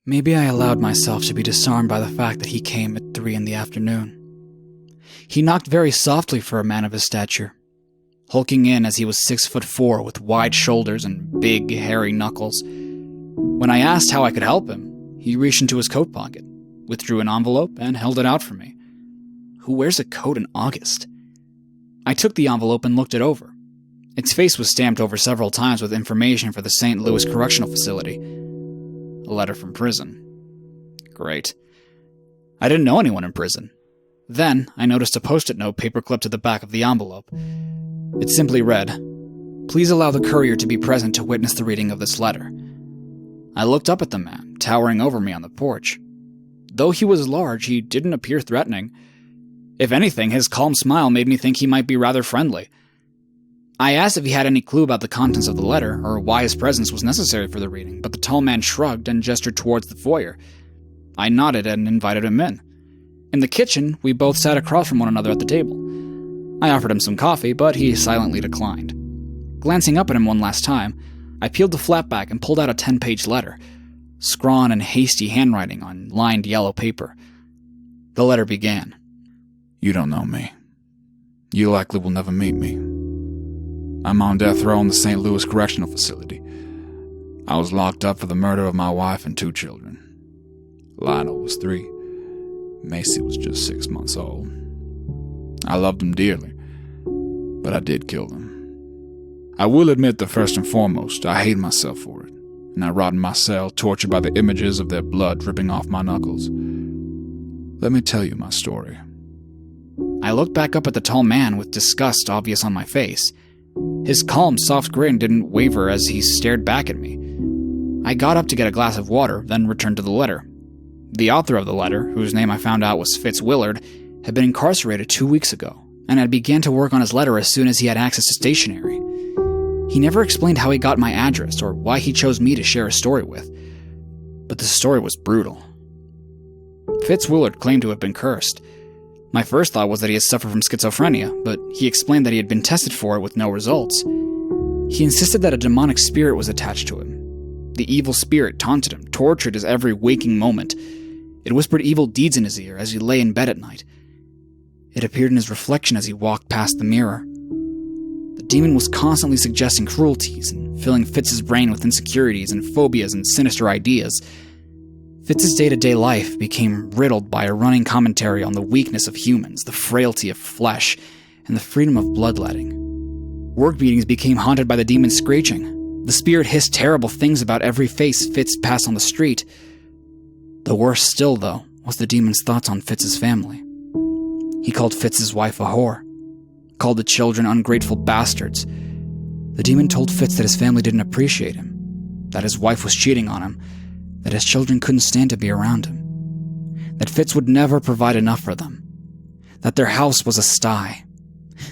Maybe I allowed myself to be disarmed by the fact that he came at 3 in the afternoon. He knocked very softly for a man of his stature, hulking in as he was 6'4" with wide shoulders and big, hairy knuckles. When I asked how I could help him, he reached into his coat pocket, withdrew an envelope, and held it out for me. Who wears a coat in August? I took the envelope and looked it over. Its face was stamped over several times with information for the St. Louis Correctional Facility. A letter from prison. Great. I didn't know anyone in prison. Then, I noticed a post-it note paperclipped to the back of the envelope. It simply read, "Please allow the courier to be present to witness the reading of this letter." I looked up at the man, towering over me on the porch. Though he was large, he didn't appear threatening. If anything, his calm smile made me think he might be rather friendly. I asked if he had any clue about the contents of the letter, or why his presence was necessary for the reading, but the tall man shrugged and gestured towards the foyer. I nodded and invited him in. In the kitchen, we both sat across from one another at the table. I offered him some coffee, but he silently declined. Glancing up at him one last time, I peeled the flap back and pulled out a 10-page letter, scrawn in hasty handwriting on lined yellow paper. The letter began. "You don't know me. You likely will never meet me. I'm on death row in the St. Louis Correctional Facility. I was locked up for the murder of my wife and 2 children. Lionel was 3. Macy was just 6 months old. I loved them dearly, but I did kill them. I will admit that first and foremost, I hate myself for it, and I rot in my cell, tortured by the images of their blood dripping off my knuckles. Let me tell you my story." I looked back up at the tall man with disgust obvious on my face. His calm, soft grin didn't waver as he stared back at me. I got up to get a glass of water, then returned to the letter. The author of the letter, whose name I found out was Fitz Willard, had been incarcerated 2 weeks ago, and had began to work on his letter as soon as he had access to stationery. He never explained how he got my address or why he chose me to share a story with, but the story was brutal. Fitz Willard claimed to have been cursed. My first thought was that he had suffered from schizophrenia, but he explained that he had been tested for it with no results. He insisted that a demonic spirit was attached to him. The evil spirit taunted him, tortured his every waking moment. It whispered evil deeds in his ear as he lay in bed at night. It appeared in his reflection as he walked past the mirror. The demon was constantly suggesting cruelties and filling Fitz's brain with insecurities and phobias and sinister ideas. Fitz's day-to-day life became riddled by a running commentary on the weakness of humans, the frailty of flesh, and the freedom of bloodletting. Work meetings became haunted by the demon's screeching. The spirit hissed terrible things about every face Fitz passed on the street. The worst still, though, was the demon's thoughts on Fitz's family. He called Fitz's wife a whore, called the children ungrateful bastards. The demon told Fitz that his family didn't appreciate him, that his wife was cheating on him, that his children couldn't stand to be around him, that Fitz would never provide enough for them, that their house was a sty,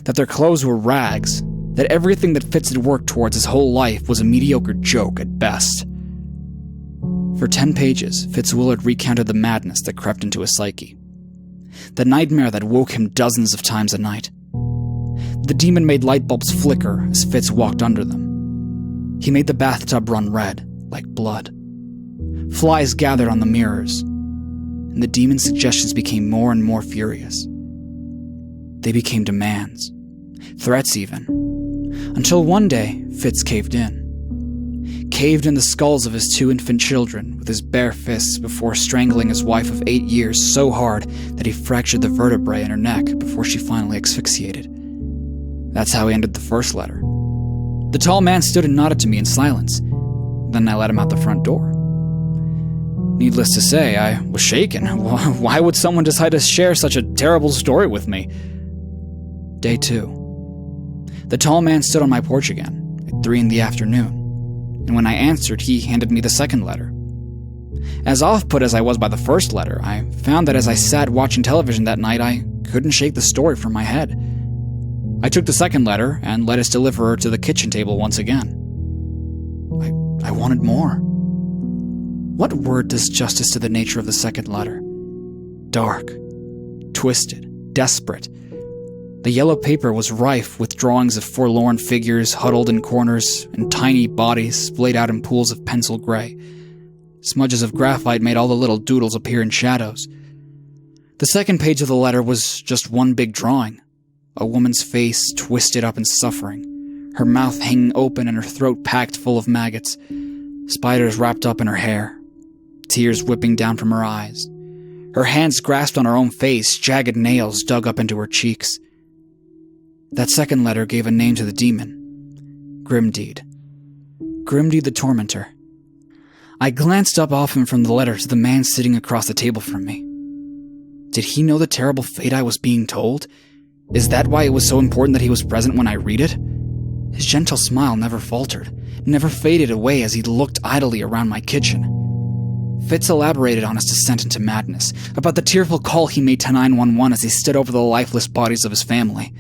that their clothes were rags, that everything that Fitz had worked towards his whole life was a mediocre joke at best. For 10 pages, Fitz Willard recounted the madness that crept into his psyche, the nightmare that woke him dozens of times a night. The demon made light bulbs flicker as Fitz walked under them. He made the bathtub run red, like blood. Flies gathered on the mirrors, and the demon's suggestions became more and more furious. They became demands, threats even, until one day Fitz caved in the skulls of his 2 infant children with his bare fists before strangling his wife of 8 years so hard that he fractured the vertebrae in her neck before she finally asphyxiated. That's how he ended the first letter. The tall man stood and nodded to me in silence. Then I let him out the front door. Needless to say, I was shaken. Why would someone decide to share such a terrible story with me? Day 2. The tall man stood on my porch again, at 3 in the afternoon, and when I answered, he handed me the second letter. As off-put as I was by the first letter, I found that as I sat watching television that night, I couldn't shake the story from my head. I took the second letter and led its deliverer to the kitchen table once again. I wanted more. What word does justice to the nature of the second letter? Dark, twisted, desperate. The yellow paper was rife with drawings of forlorn figures huddled in corners and tiny bodies splayed out in pools of pencil gray. Smudges of graphite made all the little doodles appear in shadows. The second page of the letter was just one big drawing. A woman's face twisted up in suffering, her mouth hanging open and her throat packed full of maggots, spiders wrapped up in her hair, tears whipping down from her eyes. Her hands grasped on her own face, jagged nails dug up into her cheeks. That second letter gave a name to the demon. Grimdeed. Grimdeed the Tormentor. I glanced up often from the letter to the man sitting across the table from me. Did he know the terrible fate I was being told? Is that why it was so important that he was present when I read it? His gentle smile never faltered, never faded away as he looked idly around my kitchen. Fitz elaborated on his descent into madness, about the tearful call he made to 911 as he stood over the lifeless bodies of his family.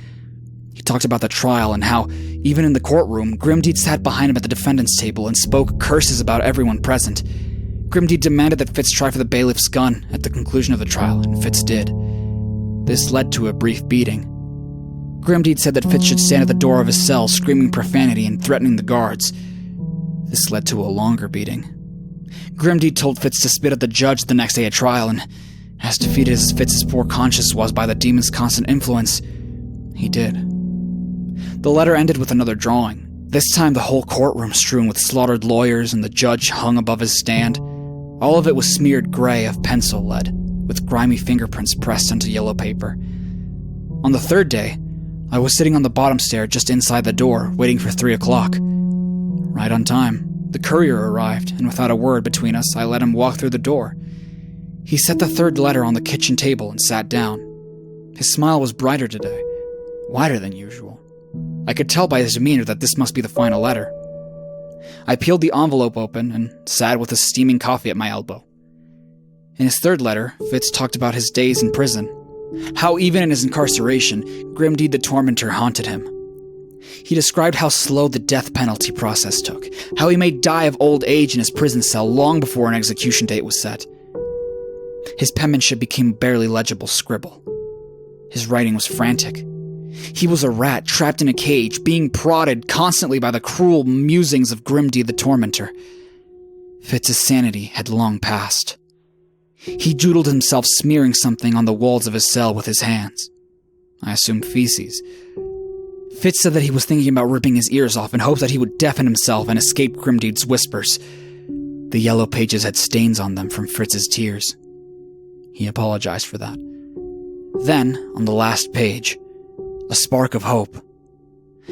He talked about the trial and how, even in the courtroom, Grimdeed sat behind him at the defendant's table and spoke curses about everyone present. Grimdeed demanded that Fitz try for the bailiff's gun at the conclusion of the trial, and Fitz did. This led to a brief beating. Grimdeed said that Fitz should stand at the door of his cell screaming profanity and threatening the guards. This led to a longer beating. Grimdeed told Fitz to spit at the judge the next day at trial, and as defeated as Fitz's poor conscience was by the demon's constant influence, he did. The letter ended with another drawing, this time the whole courtroom strewn with slaughtered lawyers and the judge hung above his stand. All of it was smeared gray of pencil lead, with grimy fingerprints pressed onto yellow paper. On the third day, I was sitting on the bottom stair just inside the door, waiting for 3 o'clock. Right on time, the courier arrived, and without a word between us, I let him walk through the door. He set the third letter on the kitchen table and sat down. His smile was brighter today, wider than usual. I could tell by his demeanor that this must be the final letter. I peeled the envelope open and sat with a steaming coffee at my elbow. In his third letter, Fitz talked about his days in prison, how even in his incarceration, Grimdeed the Tormentor haunted him. He described how slow the death penalty process took, how he may die of old age in his prison cell long before an execution date was set. His penmanship became barely legible scribble. His writing was frantic. He was a rat trapped in a cage, being prodded constantly by the cruel musings of Grimdeed the Tormentor. Fitz's sanity had long passed. He doodled himself smearing something on the walls of his cell with his hands. I assumed feces. Fitz said that he was thinking about ripping his ears off in hopes that he would deafen himself and escape Grimdeed's whispers. The yellow pages had stains on them from Fritz's tears. He apologized for that. Then, on the last page, a spark of hope.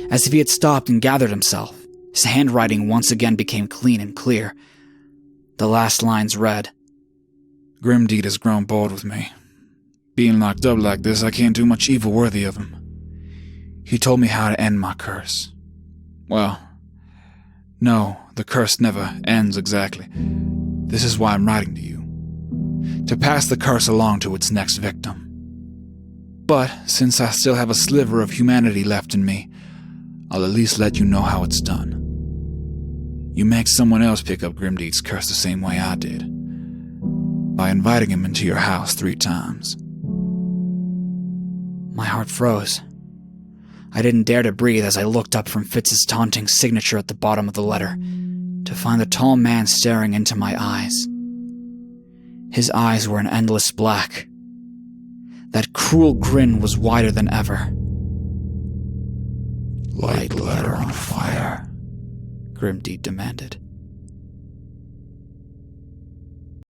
As if he had stopped and gathered himself, his handwriting once again became clean and clear. The last lines read, Grimdeed has grown bored with me. Being locked up like this, I can't do much evil worthy of him. He told me how to end my curse. Well, no, the curse never ends exactly. This is why I'm writing to you. To pass the curse along to its next victim. But since I still have a sliver of humanity left in me, I'll at least let you know how it's done. You make someone else pick up Grimdeed's curse the same way I did, by inviting him into your house 3 times. My heart froze. I didn't dare to breathe as I looked up from Fitz's taunting signature at the bottom of the letter, to find the tall man staring into my eyes. His eyes were an endless black. That cruel grin was wider than ever. Light the letter on fire, Grimdeed demanded.